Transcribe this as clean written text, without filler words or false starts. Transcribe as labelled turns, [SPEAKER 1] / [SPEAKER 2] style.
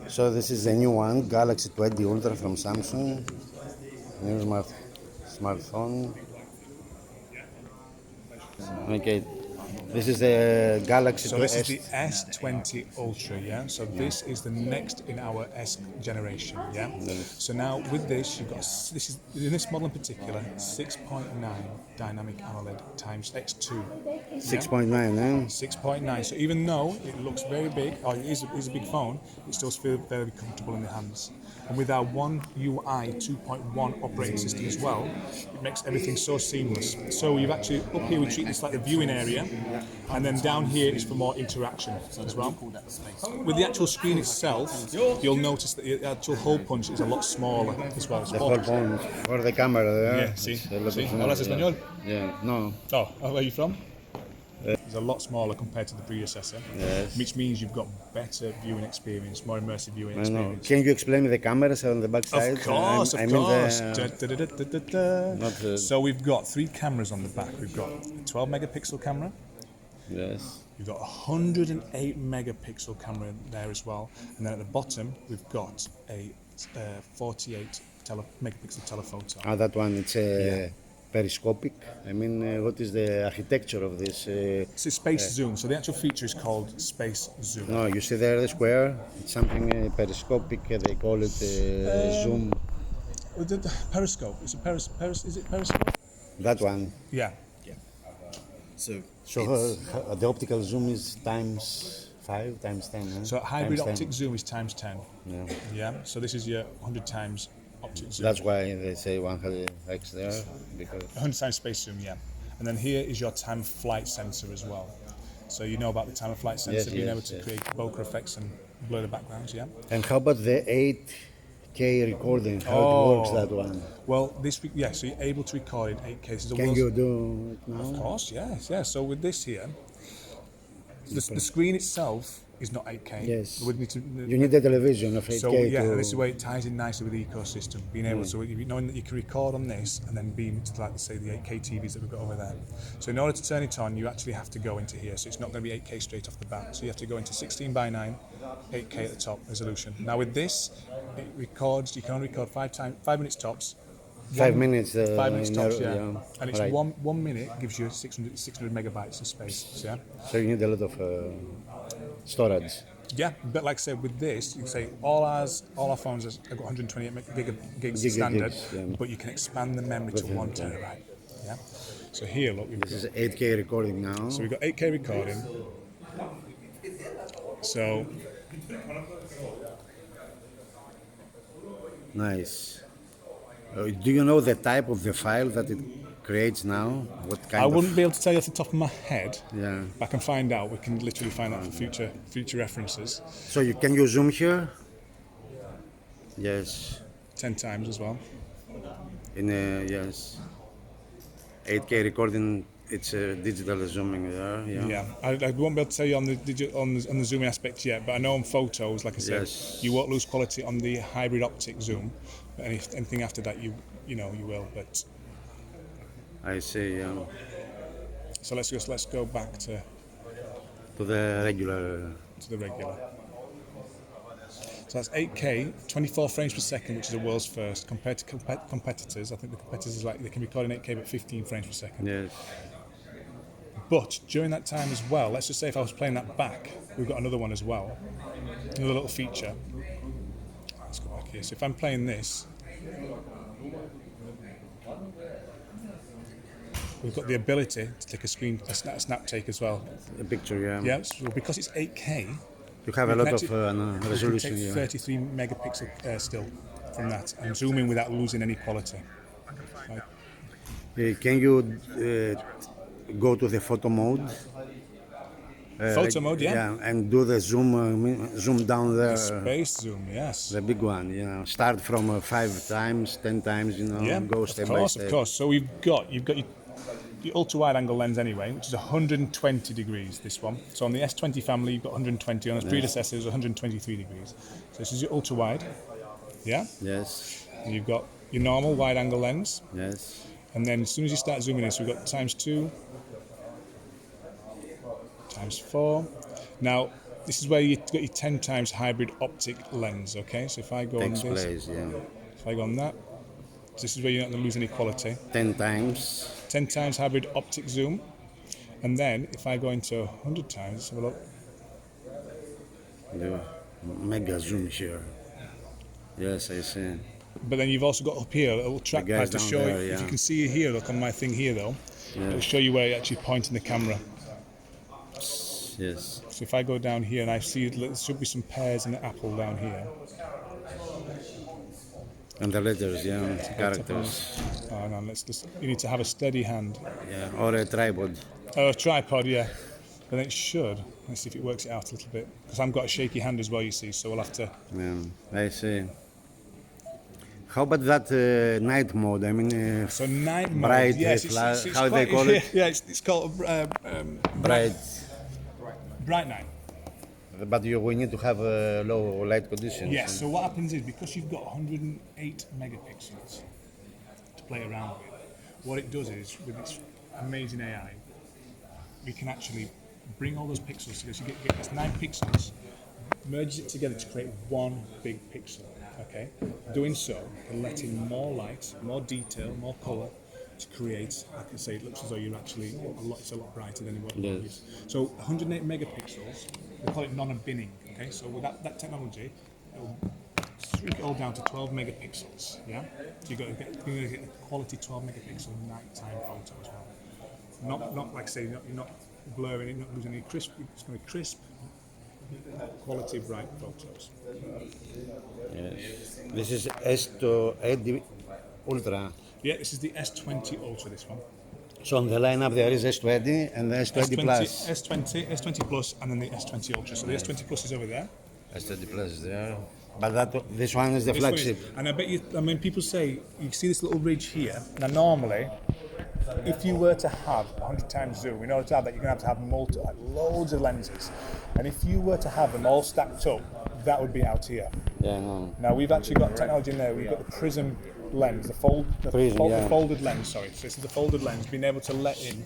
[SPEAKER 1] So this is the new one, Galaxy S20 Ultra from Samsung. New smartphone. Okay, this is the Galaxy
[SPEAKER 2] So this is
[SPEAKER 1] S.
[SPEAKER 2] the S20 Ultra, yeah? So this is the next in our S generation, yeah? So now with this, you've got, this is, in this model in particular, 6.9 dynamic AMOLED times X2.
[SPEAKER 1] 6.9, eh?
[SPEAKER 2] 6.9. So even though it looks very big, or it is a big phone, it still feels very comfortable in the hands. And with our One UI 2.1 operating system as well, it makes everything so seamless. So you've actually, up here we treat this like the viewing area, and then down here is for more interaction as well. With the actual screen itself, you'll notice that the actual hole punch is a lot smaller as well.
[SPEAKER 1] The whole point for the camera there.
[SPEAKER 2] Yeah, see?
[SPEAKER 1] It's a lot
[SPEAKER 2] See?
[SPEAKER 1] of-
[SPEAKER 2] ¿Hablas español?
[SPEAKER 1] Yeah, no.
[SPEAKER 2] Oh, where are you from? It's a lot smaller compared to the predecessor,
[SPEAKER 1] Yes.
[SPEAKER 2] which means you've got better viewing experience, more immersive viewing
[SPEAKER 1] I know.
[SPEAKER 2] experience.
[SPEAKER 1] Can you explain me the cameras on the back side?
[SPEAKER 2] Of course,
[SPEAKER 1] I mean
[SPEAKER 2] So we've got 3 cameras on the back. We've got a 12 megapixel camera.
[SPEAKER 1] Yes.
[SPEAKER 2] We've got a 108 megapixel camera there as well. And then at the bottom, we've got a 48 megapixel telephoto.
[SPEAKER 1] Ah, that one, it's periscopic. I mean, what is the architecture of this?
[SPEAKER 2] It's a space zoom. So the actual feature is called space zoom.
[SPEAKER 1] No, you see there the square? It's something periscopic. They call it zoom.
[SPEAKER 2] The periscope. Is it periscope?
[SPEAKER 1] That one.
[SPEAKER 2] Yeah.
[SPEAKER 3] So
[SPEAKER 1] The optical zoom is times 5, times 10. Eh?
[SPEAKER 2] So hybrid
[SPEAKER 1] Times 10.
[SPEAKER 2] optic zoom is times 10.
[SPEAKER 1] Yeah.
[SPEAKER 2] Yeah. So this is your 100 times optic zoom.
[SPEAKER 1] That's why they say 100x there, because
[SPEAKER 2] 100 times space zoom, yeah. And then here is your time of flight sensor as well. So you know about the time of flight sensor,
[SPEAKER 1] Yes,
[SPEAKER 2] being
[SPEAKER 1] yes,
[SPEAKER 2] able to
[SPEAKER 1] yes.
[SPEAKER 2] create bokeh effects and blur the backgrounds, yeah.
[SPEAKER 1] And how about the 8K recording? How it works, that one?
[SPEAKER 2] Well, yeah, so you're able to record in 8K. This is a
[SPEAKER 1] Can
[SPEAKER 2] world's-
[SPEAKER 1] you do it now?
[SPEAKER 2] Of course, yes, yeah. So with this here, the screen itself is not 8K.
[SPEAKER 1] Yes.
[SPEAKER 2] We need to,
[SPEAKER 1] You need a television of 8K
[SPEAKER 2] so yeah,
[SPEAKER 1] to...
[SPEAKER 2] this is where it ties in nicely with the ecosystem. Being able to, knowing that you can record on this and then beam to, like, say, the 8K TVs that we've got over there. So in order to turn it on, you actually have to go into here. So it's not going to be 8K straight off the bat. So you have to go into 16:9, 8K at the top resolution. Now with this, it records. You can only record 5 minutes tops.
[SPEAKER 1] 5 minutes.
[SPEAKER 2] 5 minutes tops, yeah. And it's
[SPEAKER 1] right.
[SPEAKER 2] one minute gives you 600 megabytes of space. Yeah.
[SPEAKER 1] So you need a lot of storage.
[SPEAKER 2] Yeah, but like I said, with this, you can say all our phones have got 128 gigs standard,
[SPEAKER 1] yeah.
[SPEAKER 2] but you can expand the memory to 1 terabyte. Yeah. So here, look,
[SPEAKER 1] This is 8K recording now.
[SPEAKER 2] so we've got 8K recording. So
[SPEAKER 1] Nice. Do you know the type of the file that it creates now? What kind
[SPEAKER 2] I
[SPEAKER 1] of...
[SPEAKER 2] wouldn't be able to tell you off the top of my head.
[SPEAKER 1] Yeah.
[SPEAKER 2] But I can find out. We can literally find out for future references.
[SPEAKER 1] So can you zoom here? Yes.
[SPEAKER 2] 10 times as well.
[SPEAKER 1] Yes. 8K recording. It's digital zooming there. Yeah.
[SPEAKER 2] Yeah, I won't be able to tell you on the zooming aspect yet, but I know on photos, like I said,
[SPEAKER 1] Yes.
[SPEAKER 2] you won't lose quality on the hybrid optic zoom. But anything after that, you will. But
[SPEAKER 1] I see.
[SPEAKER 2] so let's go back to
[SPEAKER 1] The regular.
[SPEAKER 2] the regular. So that's 8K, 24 frames per second, which is the world's first. Compared to competitors, I think the competitors they can record in 8K but 15 frames per second.
[SPEAKER 1] Yes.
[SPEAKER 2] But during that time as well, let's just say if I was playing that back, we've got another one as well, another little feature. Let's go back here. So if I'm playing this, we've got the ability to take a snap take as well.
[SPEAKER 1] A picture. Yeah.
[SPEAKER 2] Yeah, so because it's 8K,
[SPEAKER 1] You have a
[SPEAKER 2] we
[SPEAKER 1] lot
[SPEAKER 2] can
[SPEAKER 1] of
[SPEAKER 2] actually-
[SPEAKER 1] resolution.
[SPEAKER 2] we can
[SPEAKER 1] Yeah.
[SPEAKER 2] take 33 megapixel still from that and zoom in without losing any quality.
[SPEAKER 1] Can you go to the photo mode?
[SPEAKER 2] Photo mode, yeah.
[SPEAKER 1] Yeah, and do the zoom down there.
[SPEAKER 2] Space zoom, yes.
[SPEAKER 1] The big one, start from 5 times, 10 times,
[SPEAKER 2] Yeah,
[SPEAKER 1] go step by step.
[SPEAKER 2] of course. So you've got the ultra wide angle lens anyway, which is 120 degrees. This one. So on the S20 family, you've got 120. On its predecessors, 123 degrees. So this is your ultra wide. Yeah.
[SPEAKER 1] Yes,
[SPEAKER 2] And you've got your normal wide angle lens,
[SPEAKER 1] yes.
[SPEAKER 2] and then as soon as you start zooming in, so we've got ×2, ×4. Now, This is where you got your 10 times hybrid optic lens. Okay, so if I go
[SPEAKER 1] Takes
[SPEAKER 2] on this,
[SPEAKER 1] place, yeah.
[SPEAKER 2] if I go on that, this is where you're not going to lose any quality.
[SPEAKER 1] 10 times.
[SPEAKER 2] 10 times hybrid optic zoom, and then if I go into 100 times, let's have a look.
[SPEAKER 1] The mega zoom here. Yes, I see.
[SPEAKER 2] But then you've also got up here a little
[SPEAKER 1] guys
[SPEAKER 2] trackpad to
[SPEAKER 1] down
[SPEAKER 2] show
[SPEAKER 1] there,
[SPEAKER 2] you. If
[SPEAKER 1] yeah.
[SPEAKER 2] you can see it here, look on my thing here though,
[SPEAKER 1] Yeah.
[SPEAKER 2] it'll show you where you're actually pointing the camera.
[SPEAKER 1] Yes.
[SPEAKER 2] So if I go down here and I see there should be some pears and an apple down here.
[SPEAKER 1] And the letters, yeah, characters.
[SPEAKER 2] Oh no, let's just, you need to have a steady hand.
[SPEAKER 1] Yeah, or a tripod.
[SPEAKER 2] Oh, a tripod, yeah. But then it should. Let's see if it works it out a little bit. Because I've got a shaky hand as well, you see, so we'll have to.
[SPEAKER 1] Yeah, I see. How about that night mode? I mean,
[SPEAKER 2] So night mode,
[SPEAKER 1] bright,
[SPEAKER 2] yes,
[SPEAKER 1] how they call it?
[SPEAKER 2] Yeah, it's called
[SPEAKER 1] bright.
[SPEAKER 2] bright night.
[SPEAKER 1] But we need to have low light conditions.
[SPEAKER 2] Yes, so what happens is because you've got 108 megapixels to play around with, what it does is, with its amazing AI, we can actually bring all those pixels together. So you get this 9 pixels, merges it together to create one big pixel. Okay, doing so, you're letting more light, more detail, more color to create. Like I say, it looks as though you're actually it's a lot brighter than what it is. So 108 megapixels, we call it non-binning. Okay, so with that technology, it'll shrink it all down to 12 megapixels. Yeah, so you're going to get a quality 12 megapixel nighttime photo as well. Not like say you're not blurring it, not losing any crisp. It's going to be crisp, quality bright photos.
[SPEAKER 1] Yes. This is S20 Ultra.
[SPEAKER 2] Yeah, this is the S20 Ultra. This one.
[SPEAKER 1] So on the lineup there is S20 and the S20 Plus.
[SPEAKER 2] S20 Plus, and then the S20 Ultra. So the S20 Plus is over there.
[SPEAKER 1] S20 Plus is there. But this one is the
[SPEAKER 2] This one
[SPEAKER 1] flagship.
[SPEAKER 2] and I bet you, I mean, people say, you see this little ridge here. Now, normally, if you were to have 100 times zoom, in order to have that, you're going to have loads of lenses. And if you were to have them all stacked up, that would be out here.
[SPEAKER 1] Yeah, no.
[SPEAKER 2] Now, we've actually got technology in there. We've got the prism lens, the folded lens, sorry. So this is the folded lens, being able to let in